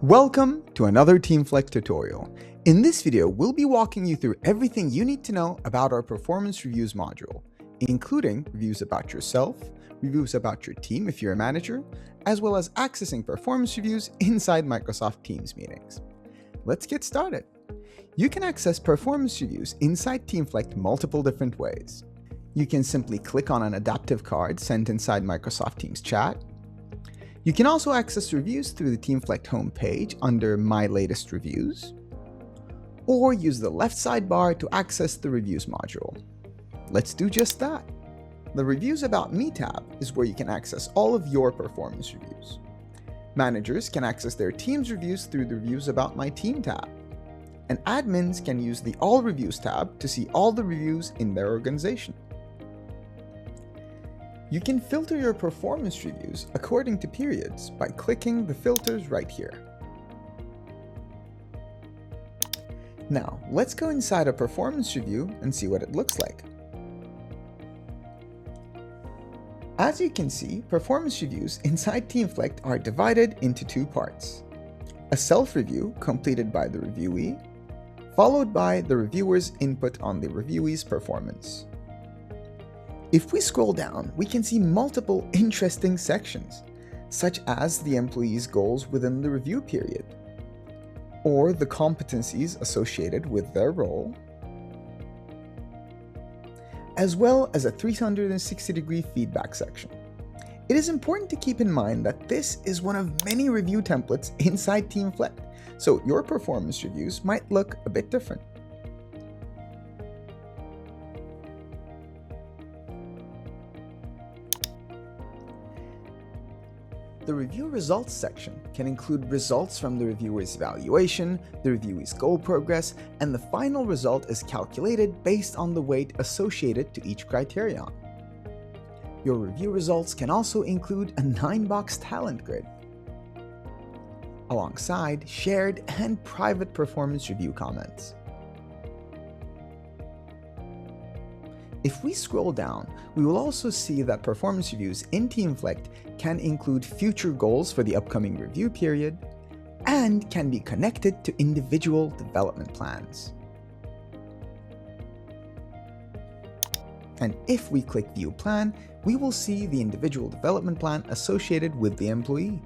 Welcome to another Teamflect tutorial. In this video, we'll be walking you through everything you need to know about our performance reviews module, including reviews about yourself, reviews about your team if you're a manager, as well as accessing performance reviews inside Microsoft Teams meetings. Let's get started. You can access performance reviews inside Teamflect multiple different ways. You can simply click on an adaptive card sent inside Microsoft Teams chat. You can also access reviews through the Teamflect homepage under My Latest Reviews, or use the left sidebar to access the Reviews module. Let's do just that. The Reviews About Me tab is where you can access all of your performance reviews. Managers can access their team's reviews through the Reviews About My Team tab, and admins can use the All Reviews tab to see all the reviews in their organization. You can filter your performance reviews according to periods by clicking the filters right here. Now, let's go inside a performance review and see what it looks like. As you can see, performance reviews inside Teamflect are divided into two parts. A self-review completed by the reviewee, followed by the reviewer's input on the reviewee's performance. If we scroll down, we can see multiple interesting sections, such as the employee's goals within the review period, or the competencies associated with their role, as well as a 360-degree feedback section. It is important to keep in mind that this is one of many review templates inside Teamflect, so your performance reviews might look a bit different. The review results section can include results from the reviewer's evaluation, the reviewee's goal progress, and the final result is calculated based on the weight associated to each criterion. Your review results can also include a 9-box talent grid, alongside shared and private performance review comments. If we scroll down, we will also see that performance reviews in Teamflect can include future goals for the upcoming review period and can be connected to individual development plans. And if we click View Plan, we will see the individual development plan associated with the employee.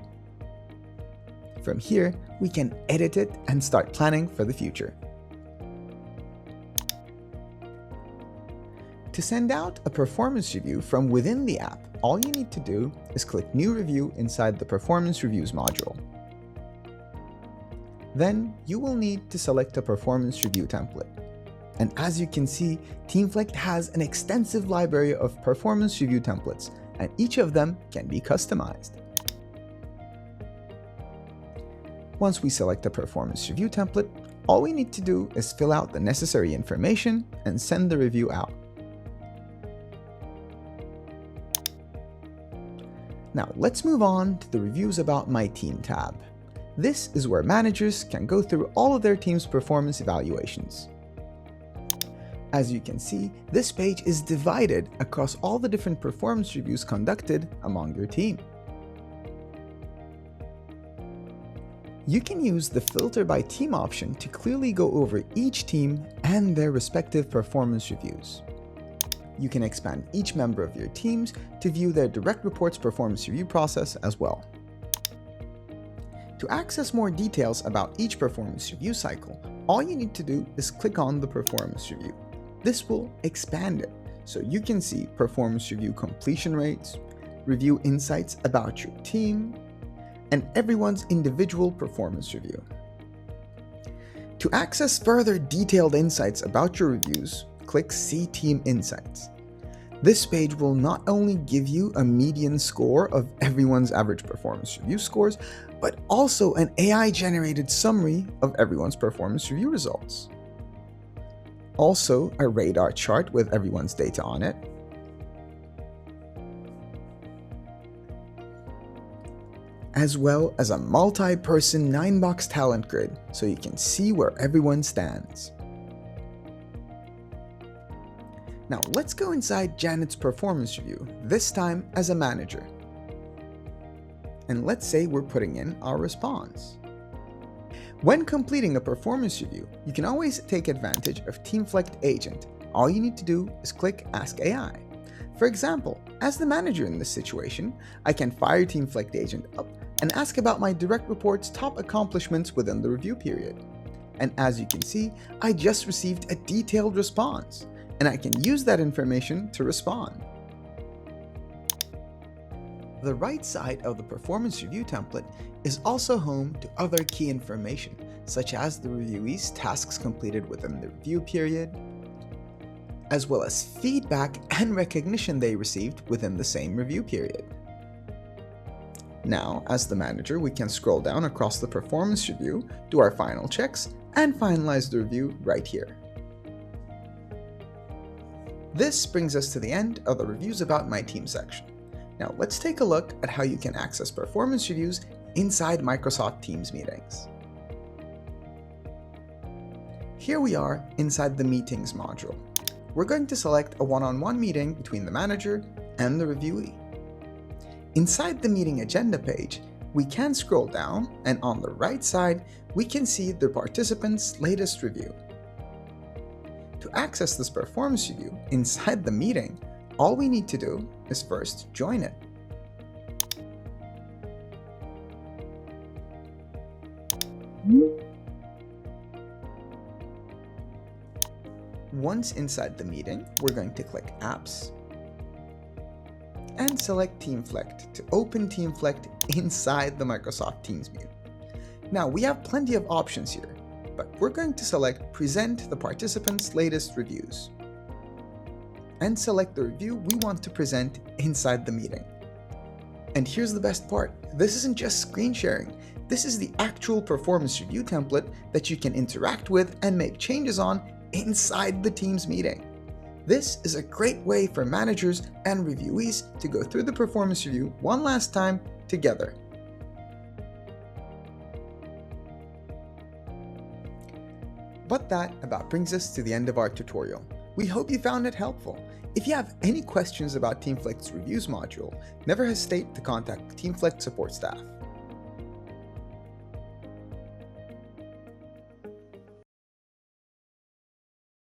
From here, we can edit it and start planning for the future. To send out a performance review from within the app, all you need to do is click New Review inside the Performance Reviews module. Then you will need to select a performance review template. And as you can see, Teamflect has an extensive library of performance review templates, and each of them can be customized. Once we select a performance review template, all we need to do is fill out the necessary information and send the review out. Now let's move on to the Reviews About My Team tab. This is where managers can go through all of their team's performance evaluations. As you can see, this page is divided across all the different performance reviews conducted among your team. You can use the Filter by Team option to clearly go over each team and their respective performance reviews. You can expand each member of your teams to view their direct reports performance review process as well. To access more details about each performance review cycle, all you need to do is click on the performance review. This will expand it, so you can see performance review completion rates, review insights about your team, and everyone's individual performance review. To access further detailed insights about your reviews, click See Team Insights. This page will not only give you a median score of everyone's average performance review scores, but also an AI-generated summary of everyone's performance review results. Also, a radar chart with everyone's data on it, as well as a multi-person 9-box talent grid so you can see where everyone stands. Now let's go inside Janet's performance review, this time as a manager. And let's say we're putting in our response. When completing a performance review, you can always take advantage of Teamflect Agent. All you need to do is click Ask AI. For example, as the manager in this situation, I can fire Teamflect Agent up and ask about my direct report's top accomplishments within the review period. And as you can see, I just received a detailed response, and I can use that information to respond. The right side of the performance review template is also home to other key information, such as the reviewee's tasks completed within the review period, as well as feedback and recognition they received within the same review period. Now, as the manager, we can scroll down across the performance review, do our final checks, and finalize the review right here. This brings us to the end of the Reviews About My Team section. Now let's take a look at how you can access performance reviews inside Microsoft Teams meetings. Here we are inside the Meetings module. We're going to select a one-on-one meeting between the manager and the reviewee. Inside the meeting agenda page, we can scroll down, and on the right side, we can see the participant's latest review. To access this performance review inside the meeting, all we need to do is first join it. Once inside the meeting, we're going to click Apps and select Teamflect to open Teamflect inside the Microsoft Teams view. Now we have plenty of options here, but we're going to select Present the participant's latest reviews and select the review we want to present inside the meeting. And here's the best part, this isn't just screen sharing, this is the actual performance review template that you can interact with and make changes on inside the Teams meeting. This is a great way for managers and reviewees to go through the performance review one last time together. But that about brings us to the end of our tutorial. We hope you found it helpful. If you have any questions about Teamflect's Reviews module, never hesitate to contact the Teamflect support staff.